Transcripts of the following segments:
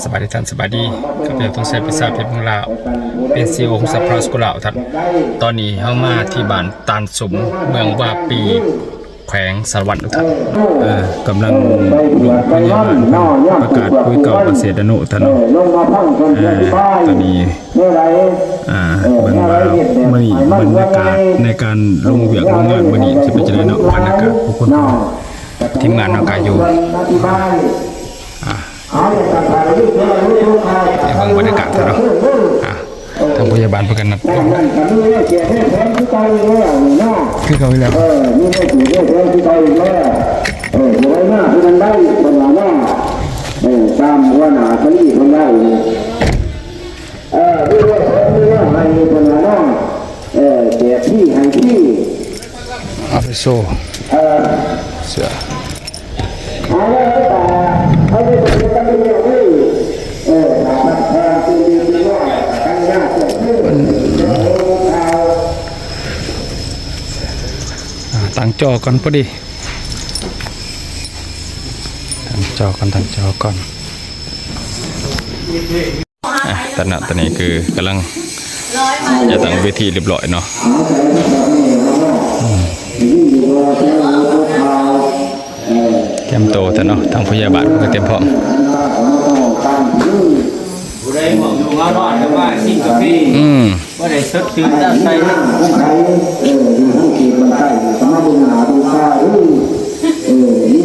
สบายดีท่านสบายดีข้าพเจ้าต้องใช้ภาษาเพชรเมืองลาวเป็นซีโอของสัพพะสกุลาวท่านตอนนี้เข้ามาที่บ้านตาลสมเมืองว่าปีแขวงสารวัตรท่านกำลังลงพยาบาลประกาศปุ๋ยเก่าเกษตรอนุท่านตอนนี้เบิ่งว่ามื้อนี้บรรยากาศในการลงเวียกลงงานมื้อนี้สิเป็นจังได๋เนาะบรรยากาศผู้คนทีมงานเนาะก็อยู่เบิ่งบรรยากาศเถอะเนาะทางพยาบาลประกันนัดคือเขาแล้วตามว่าหนาทนี่คนได้ให้คนละน้องเสียที่ให้ที่อาไปโซ่เสือตั้งจอก่อนพอดีตั้งจอก่อนตอนนี้คือกำลังจะตั้งเวทีเรียบร้อยเนาะเตรียมโตแต่เนาะทางพยาบาลก็เตรียมพร้อมได้หมอกอยู่งารอดแต่ว่าสิ่งกับพี่ว่าได้สดชื่นได้ใส่ให้ผู้ใช้ผู้ขี่มันใส่สามารถดูหาดูค่านี่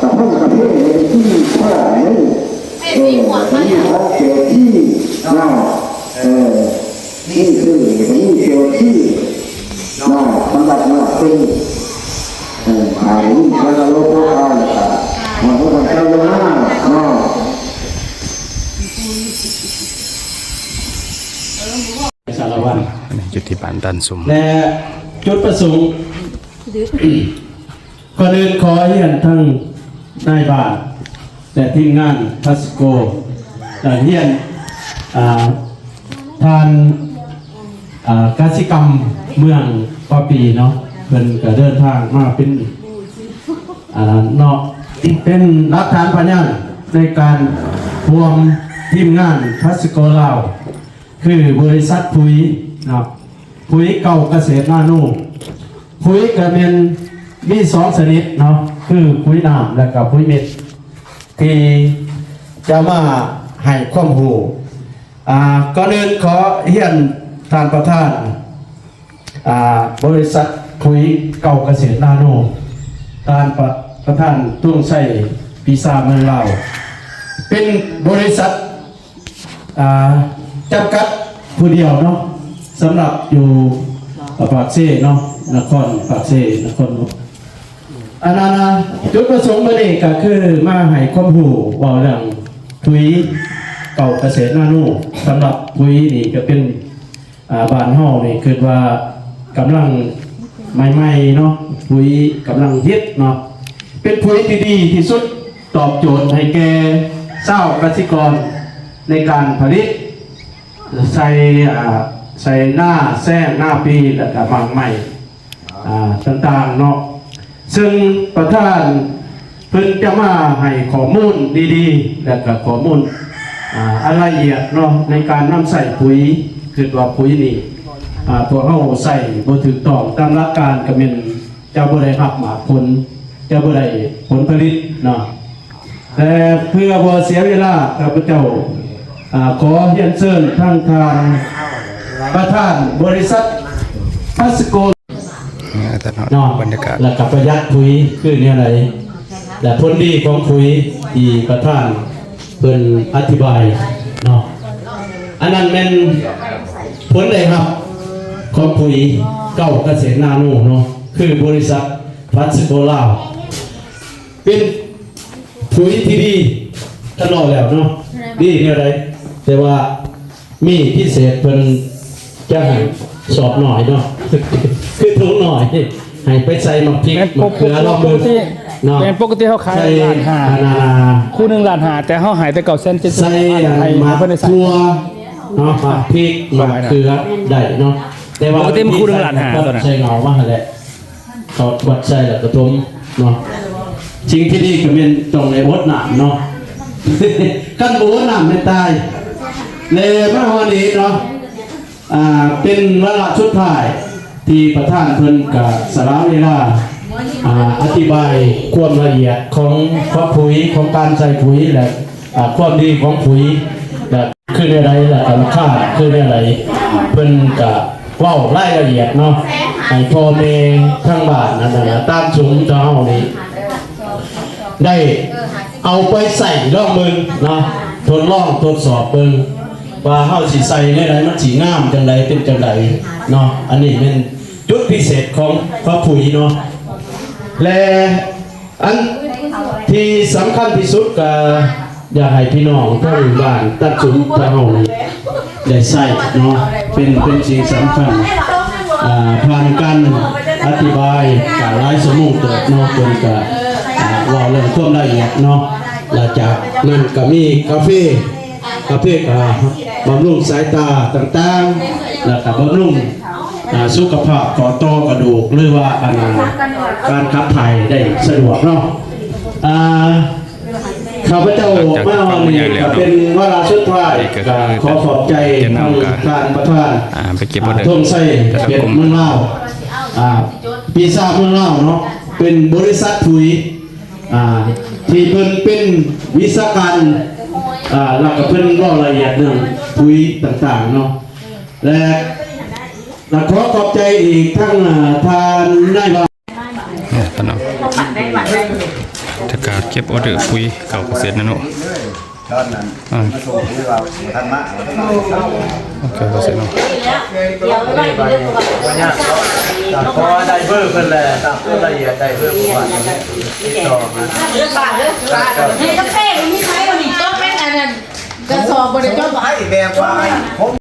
กับพวกกับพี่ที่พ่อนี่เขาเกี่ยวที่น่านี่คือนี่เกี่ยวที่น่าสำหรับน่าเป็นขายนี่มันเราโลกเขามันก็ทำเจ้าหน้าน่าสารวัตรจุดที่บ้านตันสุมและจุดประสงค์ก่อนอื่นขอเรียนทั้งนายบ้านและทีมงานทัสโกเรียนทานกสิกรรมเมืองปอปีเนาะเป็นก็เดินทางมาเป็นเนาะเป็นหลักฐานพยานในการรวมทีมงานทัสโกลาวคือบริษัทปุ๋ยนะปุ๋ยเก่าเกษตรนาโนปุ๋ยกระเมียนมี2ชนิดเนาะคือปุ๋ยน้ำและกับปุ๋ยเม็ดที่จะมาให้ความรู้ก่อนอื่นขอเรียนท่านประธานบริษัทปุ๋ยเก่าเกษตรนาโนท่านประธานตุ้งไส้ปีศาจเมืองลาวเป็นบริษัทจำกัดผู้เดียวเนาะสำหรับอยู่ปากเซ่เนาะนครปากเซ่นครจุดประสงค์ประเด็นก็คือมาให้ความรู้ว่าเรื่องปุ๋ยเก่าเกษตรนาโนสำหรับปุ๋ยนี่ก็เป็นบ้านเฮานี่คือว่ากำลังใหม่ๆเนาะปุ๋ยกำลังฮิตเนาะเป็นปุ๋ยที่ดีที่สุดตอบโจทย์ให้แก่ชาวเกษตรกรในการผลิตใส่หน้าแซงหน้าปีแล้วก็บางใหม่ต่างๆเนาะซึ่งประธานเพิ่นจะมาให้ข้อมูลดีๆแล้วก็ข้อมูลละเอียดเนาะในการนำใส่ปุ๋ยคือว่าปุ๋ยนี่พวกเราใส่บ่ถูกต้องตามหลักการก็เป็นเจ้าบ่ได้รับหมากผลเจ้าบ่ได้ผลผลิตเนาะแต่เพื่อบ่เสียเวลาข้าพเจ้าขอเรียนเชิญทางประธานบริษัทพัสโกบรรยากาศและกับประหยัดปุ๋ยคือเนี่ยอะไรแต่ผลดีของปุ๋ยที่ประธานเพิ่นอธิบายเนาะอันนั้นเป็นผลเลยครับของปุ๋ยเก่าเกษตรนาโนเนาะคือบริษัทพัสโกลาวเป็นปุ๋ยที่ดีตลอดแล้วเนาะดีเนี่ยอะไรแต่ว่ามีพิเศษเพิ่นจะให้สอบหน่อยเนาะคือถุงหน่อยให้ไปใส่มะพริกมะเขือลองดูเนาะเป็นปกติเขาขาย1,500,000คู่1,500,000แต่เขาหายแต่9 เซน7 ใส่มะทั่วเนาะมะพริกมะเขือได้เนาะแต่ว่าปกติมันคู่1,500,000ตัวน่ะใส่เงามาแหละเขาวัดใส่แล้วกระทมเนาะ สิ่งที่ดีก็เป็นตรงในบทหนามเนาะ กันบูน้ำไม่ตายเลยมาวันนี้เนาะเป็นวาระชุดท้ายที่ประธานเพิ่นกับสาระเวลาอธิบายความละเอียดของปุ๋ยของการใส่ปุ๋ยและความดีของปุ๋ยและคืออะไรและราคาคืออะไรเพิ่นกับเว้ารายละเอียดเนาะให้พ่อแม่ทั้งบ้านนั่นนะตามสูงเจ้านี้ได้เอาไปใส่ลองเบิ่งเนาะทดลองทดสอบเบิ่งว่าเฮาสิใส่ในใดมันสิงามจังไดเป็นจังไดเนาะอันนี้เป็นจุดพิเศษของปุ๋ยเนาะและอันที่สำคัญที่สุดก็อยากให้พี่น้องทั้งบ้านตัดสุนทรเฮานี่ได้ใส่เนาะเป็นสิ่งสำคัญผ่านการอธิบายกับหลายชั่วโมงเกิดเนาะเป็นก็เราเริ่มต้นละเอียดเนาะหลังจากนั้นก็มีกาแฟก็บำรุงสายตาต่างๆแล้วก็บำรุงสุขภาพต่อต้อกระดูกหรือว่าการขับถ่ายได้สะดวกเนาะข้าพเจ้ามาวันนี้เป็นวาระสุดท้ายขอขอบใจทางการประธานทงไส้เป็ดเมืองลาวปีศาจเมืองลาวเนาะเป็นบริษัทปุ๋ยที่เพิ่นเป็นวิศวการแล้วก็เพิ่นรายละเอียดเรื่องปุ๋ยต่างๆเนาะและขอขอบใจอีกทั้งทานนายบ้านตอนนั้นถ้าการเก็บออเดอร์ปุ๋ยเก่าเสร็จนะเนาะโอเคก็เสร็จเนาะเพราะว่าได้เบอร์เพิ่นแหละตามตัวละเอียดได้เบอร์ประมาณนี้ติดต่อมาเลือกบาทนี่ก็เป้มันไม่ใช่วันนี้ก็เป็นอันนั้นกระสอบบริจาคให้แบบว่า